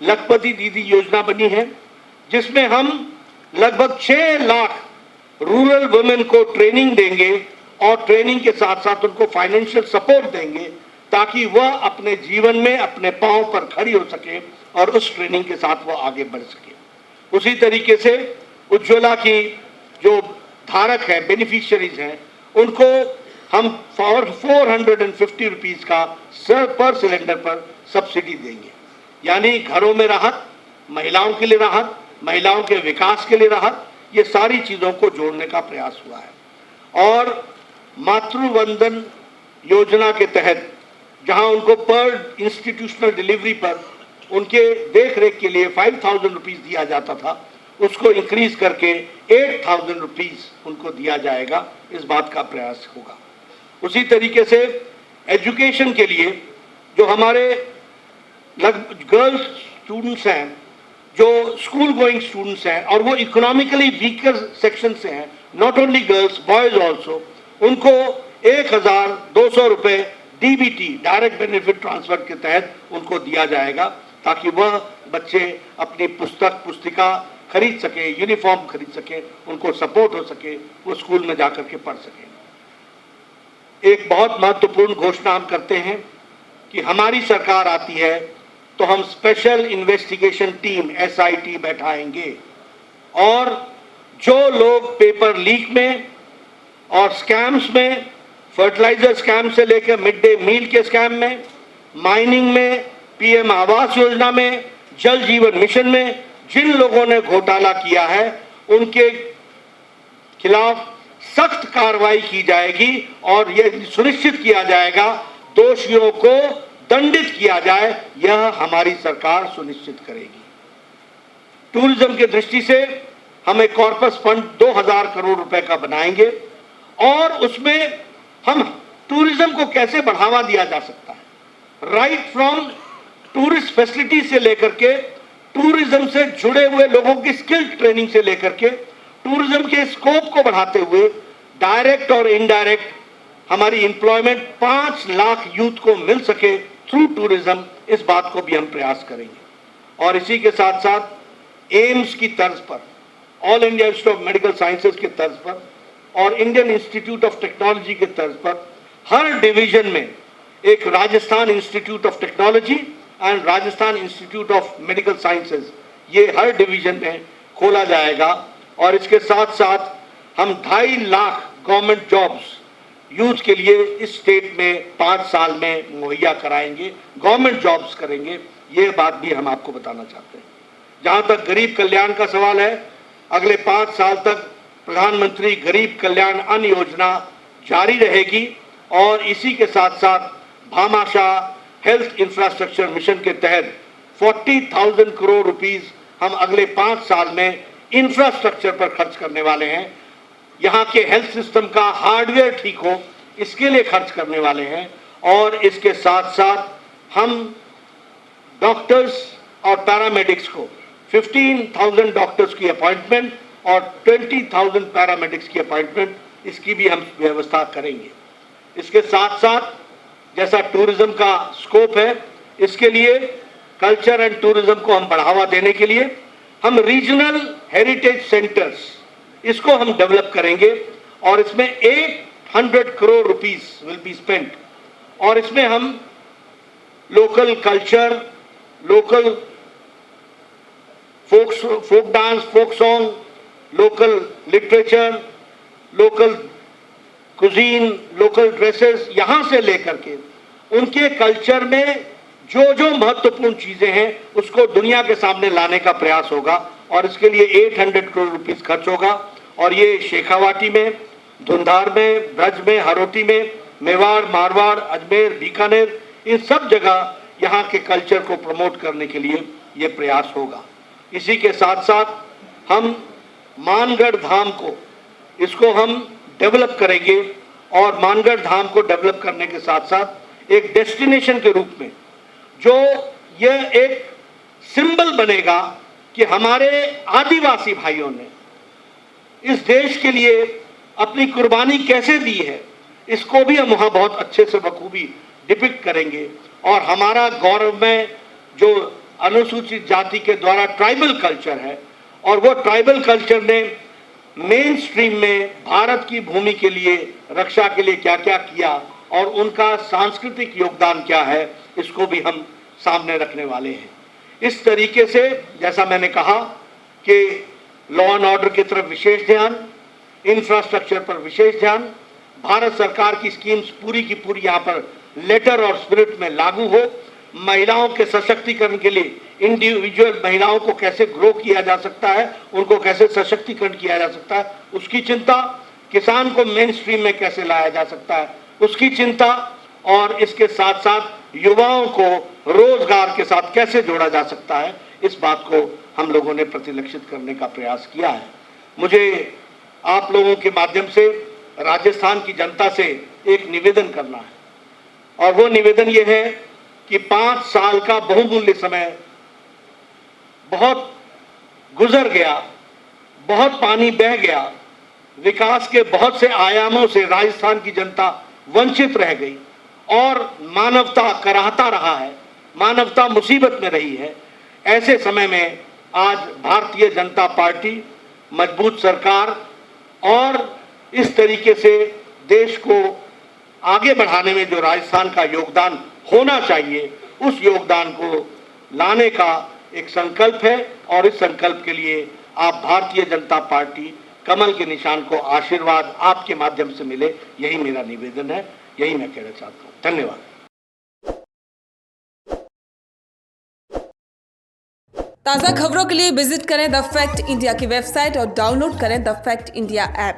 लखपति दीदी योजना बनी है, जिसमें हम लगभग 6 लाख रूरल वुमेन को ट्रेनिंग देंगे और ट्रेनिंग के साथ साथ उनको फाइनेंशियल सपोर्ट देंगे ताकि वह अपने जीवन में अपने पांव पर खड़ी हो सके और उस ट्रेनिंग के साथ वह आगे बढ़ सके। उसी तरीके से उज्ज्वला की जो धारक है, बेनिफिशियरीज हैं, उनको हम 450 रुपीज का पर सिलेंडर पर सब्सिडी देंगे। यानी घरों में राहत, महिलाओं के लिए राहत, महिलाओं के विकास के लिए राहत, ये सारी चीजों को जोड़ने का प्रयास हुआ है। और मातृवंदन योजना के तहत जहां उनको पर इंस्टीट्यूशनल डिलीवरी पर उनके देख रेख के लिए 5000 रुपीज दिया जाता था, उसको इंक्रीज करके 8000 रुपीज उनको दिया जाएगा। इस बात का प्रयास होगा। उसी तरीके से एजुकेशन के लिए जो हमारे गर्ल्स स्टूडेंट्स हैं, जो स्कूल गोइंग स्टूडेंट्स हैं और वो इकोनॉमिकली वीकर सेक्शन से हैं, not only girls, boys also, उनको 1200 रुपये डीबीटी, डायरेक्ट बेनिफिट ट्रांसफर के तहत उनको दिया जाएगा ताकि वह बच्चे अपनी पुस्तिका खरीद सके, यूनिफॉर्म खरीद सके, उनको सपोर्ट हो सके, वो स्कूल में जाकर के पढ़ सके। एक बहुत महत्वपूर्ण घोषणा हम करते हैं कि हमारी सरकार आती है तो हम स्पेशल इन्वेस्टिगेशन टीम SIT बैठाएंगे और जो लोग पेपर लीक में और स्कैम्स में, फर्टिलाइजर स्कैम से लेकर मिड डे मील के स्कैम में, माइनिंग में, PM आवास योजना में, जल जीवन मिशन में जिन लोगों ने घोटाला किया है, उनके खिलाफ सख्त कार्रवाई की जाएगी और यह सुनिश्चित किया जाएगा दोषियों को दंडित किया जाए। यह हमारी सरकार सुनिश्चित करेगी। टूरिज्म की दृष्टि से हम एक कॉर्पस फंड 2000 करोड़ रुपए का बनाएंगे और उसमें हम टूरिज्म को कैसे बढ़ावा दिया जा सकता है, राइट फ्रॉम टूरिस्ट फैसिलिटी से लेकर के टूरिज्म से जुड़े हुए लोगों की स्किल ट्रेनिंग से लेकर के टूरिज्म के स्कोप को बढ़ाते हुए डायरेक्ट और इनडायरेक्ट हमारी एम्प्लॉयमेंट 5 लाख यूथ को मिल सके थ्रू टूरिज्म, इस बात को भी हम प्रयास करेंगे। और इसी के साथ साथ एम्स की तर्ज पर, all India institute of medical sciences के तर्ज पर और इंडियन इंस्टीट्यूट ऑफ टेक्नोलॉजी के तर्ज पर हर डिवीजन में एक Rajasthan institute of technology and Rajasthan institute of medical sciences, ये हर डिवीजन में खोला जाएगा। और इसके साथ साथ हम 2.5 लाख गवर्नमेंट जॉब्स यूथ के लिए इस स्टेट में 5 साल में मुहैया कराएंगे, गवर्नमेंट जॉब्स करेंगे। ये बात भी हम आपको बताना चाहते हैं। जहां तक गरीब कल्याण का सवाल है, अगले 5 साल तक प्रधानमंत्री गरीब कल्याण अन्न योजना जारी रहेगी और इसी के साथ साथ भामाशाह हेल्थ इंफ्रास्ट्रक्चर मिशन के तहत 40,000 करोड़ रुपीस हम अगले 5 साल में इंफ्रास्ट्रक्चर पर खर्च करने वाले हैं। यहाँ के हेल्थ सिस्टम का हार्डवेयर ठीक हो, इसके लिए खर्च करने वाले हैं। और इसके साथ साथ हम डॉक्टर्स और पैरामेडिक्स को 15,000 डॉक्टर्स की अपॉइंटमेंट और 20,000 पैरामेडिक्स की अपॉइंटमेंट, इसकी भी हम व्यवस्था करेंगे। इसके साथ साथ जैसा टूरिज्म का स्कोप है, इसके लिए कल्चर एंड टूरिज्म को हम बढ़ावा देने के लिए हम रीजनल हेरिटेज सेंटर्स, इसको हम डेवलप करेंगे और इसमें 800 crore rupees will be spent. और इसमें हम local culture, local folk dance, folk song, local literature, local cuisine, local dresses, यहाँ से लेकर के उनके कल्चर में जो जो महत्वपूर्ण चीजें हैं उसको दुनिया के सामने लाने का प्रयास होगा। और इसके लिए 800 करोड़ रुपीस खर्च होगा। और ये शेखावाटी में, धुंधार में, ब्रज में, हरोटी में, मेवाड़, मारवाड़, अजमेर, बीकानेर, इन सब जगह यहाँ के कल्चर को प्रमोट करने के लिए ये प्रयास होगा। इसी के साथ साथ हम मानगढ़ धाम को, इसको हम डेवलप करेंगे और मानगढ़ धाम को डेवलप करने के साथ साथ एक डेस्टिनेशन के रूप में जो यह एक सिंबल बनेगा कि हमारे आदिवासी भाइयों ने इस देश के लिए अपनी कुर्बानी कैसे दी है, इसको भी हम वहाँ बहुत अच्छे से बखूबी डिपिक्ट करेंगे। और हमारा गौरव में जो अनुसूचित जाति के द्वारा ट्राइबल कल्चर है, और वो ट्राइबल कल्चर ने मेन स्ट्रीम में भारत की भूमि के लिए, रक्षा के लिए क्या क्या किया और उनका सांस्कृतिक योगदान क्या है, इसको भी हम सामने रखने वाले हैं। इस तरीके से जैसा मैंने कहा कि लॉ एंड ऑर्डर की तरफ विशेष ध्यान, इंफ्रास्ट्रक्चर पर विशेष ध्यान, भारत सरकार की स्कीम्स पूरी की पूरी यहाँ पर लेटर और स्पिरिट में लागू हो, महिलाओं के सशक्तिकरण के लिए इंडिविजुअल महिलाओं को कैसे ग्रो किया जा सकता है, उनको कैसे सशक्तिकरण किया जा सकता है, उसकी चिंता, किसान को मेन स्ट्रीम में कैसे लाया जा सकता है, उसकी चिंता, और इसके साथ साथ युवाओं को रोजगार के साथ कैसे जोड़ा जा सकता है, इस बात को हम लोगों ने प्रतिलक्षित करने का प्रयास किया है। मुझे आप लोगों के माध्यम से राजस्थान की जनता से एक निवेदन करना है, और वो निवेदन ये है कि 5 साल का बहुमूल्य समय बहुत गुजर गया, बहुत पानी बह गया, विकास के बहुत से आयामों से राजस्थान की जनता वंचित रह गई और मानवता कराहता रहा है, मानवता मुसीबत में रही है। ऐसे समय में आज भारतीय जनता पार्टी, मजबूत सरकार और इस तरीके से देश को आगे बढ़ाने में जो राजस्थान का योगदान होना चाहिए, उस योगदान को लाने का एक संकल्प है, और इस संकल्प के लिए आप भारतीय जनता पार्टी कमल के निशान को आशीर्वाद आपके माध्यम से मिले, यही मेरा निवेदन है, यही मैं कहना चाहता हूँ। धन्यवाद। ताज़ा खबरों के लिए विजिट करें द फैक्ट इंडिया की वेबसाइट और डाउनलोड करें द फैक्ट इंडिया ऐप।